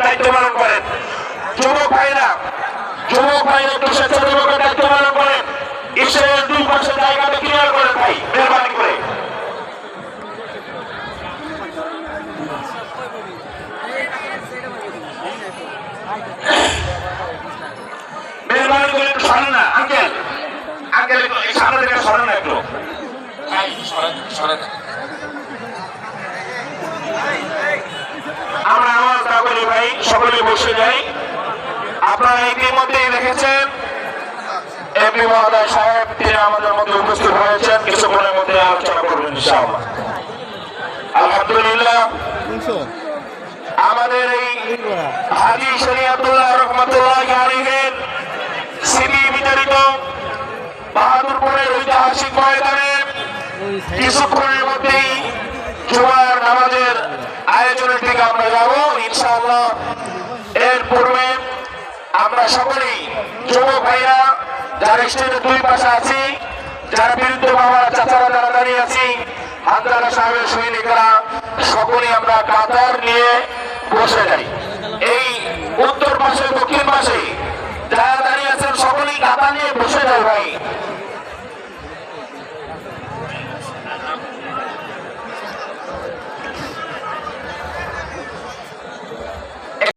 দায়িত্ব পালন করেন। যুবক ভাইরা একটু স্বেচ্ছাসেবকের দায়িত্ব পালন করেন। ঈশ্বরের দুই পাশে জায়গাটা ক্লিয়ার করে ভাই, মেহরবানি করে। মেহরবানি করে একটু সরেন না আঙ্কেল, সামনে থেকে সরেন না একটু। আমরা আওয়াজ না করি ভাই, সকলে বসে যাই। আপনারা ইতিমধ্যেই দেখেছেন এমপি মহোদয় সাহেব, তিনি আমাদের মধ্যে উপস্থিত হয়েছেন, কিছুক্ষণের মধ্যে আলোচনা করবেন ইনশাআল্লাহ। আলহামদুলিল্লাহ, আমাদের এই হাজী শরীয়তুল্লাহ রহমাতুল্লাহ আলাইহির স্মৃতি বিতাড়িত বাহাদুরপুরের ঐতিহাসিক ময়দানে কিছুক্ষণের মধ্যেই জুমার নামাজের আয়োজনের দিকে আমরা যাব ইনশাআল্লাহ। এর পূর্বে আমরা সকলেই যুবক ভাইরা যারা স্টেজের দুই পাশে আছি, যারা বিরুদ্ধে বাবার চাচারা যারা দাঁড়িয়ে আছি, হামদালা সাহেবের সৈনিকরা সকলেই আমরা কাতার নিয়ে বসে যাই।